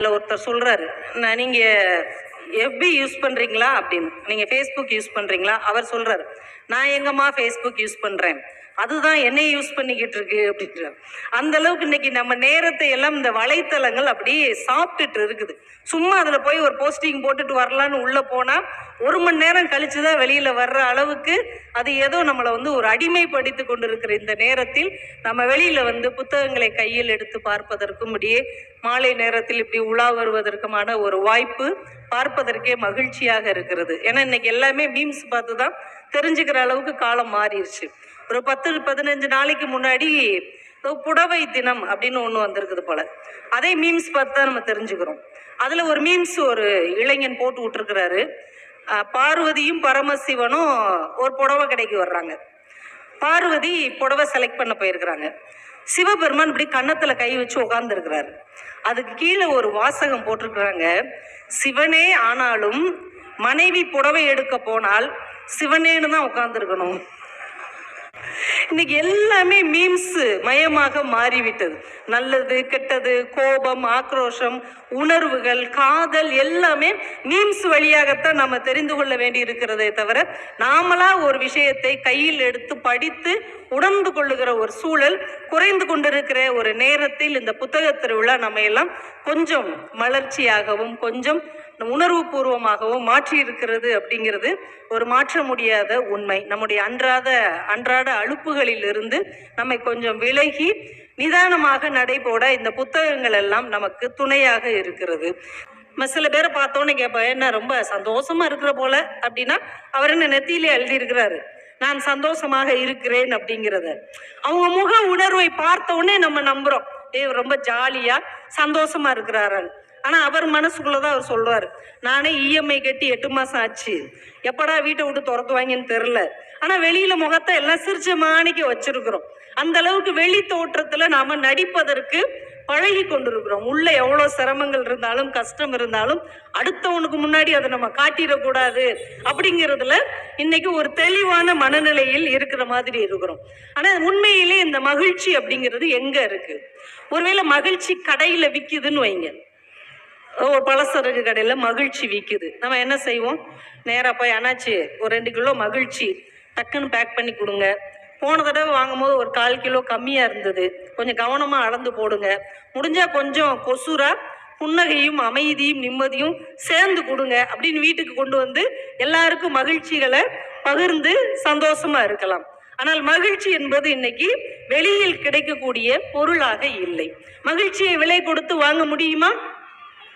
ஒருத்தர் சொல்றாரு, நீங்க எஃபி யூஸ் பண்றீங்களா அப்படின்னு. நீங்க ஃபேஸ்புக் யூஸ் பண்றீங்களா? அவர் சொல்றாரு, நான் எங்கம்மா ஃபேஸ்புக் யூஸ் பண்றேன், அதுதான் என்னை யூஸ் பண்ணிக்கிட்டு இருக்கு அப்படின்றார். அந்த அளவுக்கு இன்னைக்கு நம்ம நேரத்தை எல்லாம் இந்த வலைத்தளங்கள் அப்படியே சாப்பிட்டுட்டு இருக்குது. சும்மா அதுல போய் ஒரு போஸ்டிங் போட்டுட்டு வரலான்னு உள்ள போனா 1 மணி நேரம் கழிச்சுதான் வெளியில வர்ற அளவுக்கு அது ஏதோ நம்மளை ஒரு அடிமைப்படுத்தி கொண்டிருக்கிற இந்த நேரத்தில் நம்ம வெளியில புத்தகங்களை கையில் எடுத்து பார்ப்பதற்கும் முடியே மாலை நேரத்தில் இப்படி உலா வருவதற்குமான ஒரு வாய்ப்பு பார்ப்பதற்கே மகிழ்ச்சியாக இருக்கிறது. ஏன்னா இன்னைக்கு எல்லாமே மீம்ஸ் பார்த்து தான் தெரிஞ்சுக்கிற அளவுக்கு காலம் மாறிடுச்சு. ஒரு 10-15 நாளைக்கு முன்னாடி புடவை தினம் அப்படின்னு ஒன்று வந்திருக்குது போல, அதே மீம்ஸ் பார்த்து தான் நம்ம தெரிஞ்சுக்கிறோம். அதுல ஒரு மீம்ஸ் ஒரு இளைஞன் போட்டு விட்டுருக்கிறாரு. பார்வதியும் பரமசிவனும் ஒரு புடவை கடைக்கு வர்றாங்க. பார்வதி புடவை செலக்ட் பண்ண போயிருக்கிறாங்க. சிவபெருமான் இப்படி கன்னத்துல கை வச்சு உட்கார்ந்து இருக்கிறாரு. அதுக்கு கீழே ஒரு வாசகம் போட்டிருக்கிறாங்க, சிவனே ஆனாலும் மனைவி புடவை எடுக்க போனால் சிவனேன்னு தான் உட்கார்ந்துருக்கணும். இன்னைக்கு எல்லாமே மீம்ஸ் மயமாக மாறிவிட்டது. நல்லது கெட்டது, கோபம், ஆக்ரோஷம், உணர்வுகள், காதல் எல்லாமே மீம்ஸ் வழியாகத்தான் நம்ம தெரிந்து கொள்ள வேண்டி இருக்கிறதே தவிர நாமளா ஒரு விஷயத்தை கையில் எடுத்து படித்து உணர்ந்து கொள்ளுகிற ஒரு சூழல் குறைந்து கொண்டிருக்கிற ஒரு நேரத்தில் இந்த புத்தக திருவிழா நம்ம எல்லாம் கொஞ்சம் மலர்ச்சியாகவும் கொஞ்சம் உணர்வு பூர்வமாகவும் மாற்றி இருக்கிறது அப்படிங்கிறது ஒரு மாற்ற முடியாத உண்மை. நம்முடைய அன்றாட அலுப்புகளில் இருந்து நம்மை கொஞ்சம் விலகி நிதானமாக நடைபோட இந்த புத்தகங்கள் எல்லாம் நமக்கு துணையாக இருக்கிறது. சில பேரை பார்த்தோன்னே கேட்பேன், என்ன ரொம்ப சந்தோஷமா இருக்கிற போல அப்படின்னா, அவர் என்ன நெத்தியிலே எழுதி இருக்கிறாரு, நான் சந்தோஷமாக இருக்கிறேன் அப்படிங்கிறத. அவங்க முக உணர்வை பார்த்த உடனே நம்ம நம்புறோம், ரொம்ப ஜாலியா சந்தோஷமா இருக்கிறாரு. ஆனா அவர் மனசுக்குள்ளதான் அவர் சொல்றாரு, நானே இஎம்ஐ கட்டி 8 மாசம் ஆச்சு, எப்படா வீட்டை விட்டு துரத்துவாங்கன்னு தெரியல. ஆனா வெளியில முகத்தை எல்லாம் சிரிச்ச மாணிக்க வச்சிருக்கிறோம். அந்த அளவுக்கு வெளி தோற்றத்துல நாம நடிப்பதற்கு பழகி கொண்டிருக்கிறோம். உள்ள எவ்வளவு சிரமங்கள் இருந்தாலும் கஷ்டம் இருந்தாலும் அடுத்தவனுக்கு முன்னாடி அதை நம்ம காட்டிடக்கூடாது அப்படிங்கிறதுல இன்னைக்கு ஒரு தெளிவான மனநிலையில் இருக்கிற மாதிரி இருக்கிறோம். ஆனா உண்மையிலே இந்த மகிழ்ச்சி அப்படிங்கிறது எங்க இருக்கு? ஒருவேளை மகிழ்ச்சி கடையில விக்குதுன்னு வைங்க, ஒரு பலசரக்கு கடையில மகிழ்ச்சி விற்குது, நம்ம என்ன செய்வோம்? நேராக போய், அண்ணாச்சி ஒரு 2 கிலோ மகிழ்ச்சி டக்குன்னு பேக் பண்ணி கொடுங்க, போன தடவை வாங்கும் போது ஒரு 1/4 கிலோ கம்மியா இருந்தது, கொஞ்சம் கவனமா அளந்து போடுங்க, முடிஞ்சா கொஞ்சம் கொசுரா புன்னகையும் அமைதியும் நிம்மதியும் சேர்ந்து கொடுங்க அப்படின்னு வீட்டுக்கு கொண்டு வந்து எல்லாருக்கும் மகிழ்ச்சிகளை பகிர்ந்து சந்தோஷமா இருக்கலாம். ஆனால் மகிழ்ச்சி என்பது இன்னைக்கு வெளியில் கிடைக்கக்கூடிய பொருளாக இல்லை. மகிழ்ச்சியை விலை கொடுத்து வாங்க முடியுமா?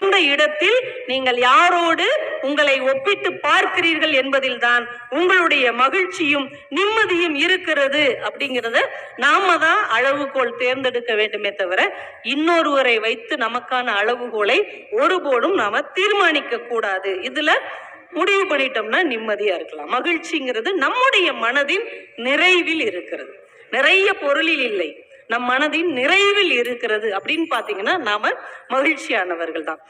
இந்த இடத்தில் நீங்கள் யாரோடு உங்களை ஒப்பிட்டு பார்க்கிறீர்கள் என்பதில் தான் உங்களுடைய மகிழ்ச்சியும் நிம்மதியும் இருக்கிறது அப்படிங்கிறத நாம தான் அளவுகோல் தேர்ந்தெடுக்க வேண்டுமே தவிர இன்னொருவரை வைத்து நமக்கான அளவுகோலை ஒருபோதும் நாம தீர்மானிக்க கூடாது. இதுல முடிவு பண்ணிட்டோம்னா நிம்மதியா இருக்கலாம். மகிழ்ச்சிங்கிறது நம்முடைய மனதின் நிறைவில் இருக்கிறது, நிறைய பொருளில் இல்லை, நம் மனதின் நிறைவில் இருக்கிறது. அப்படின்னு பாத்தீங்கன்னா நாம மகிழ்ச்சியானவர்கள் தான்.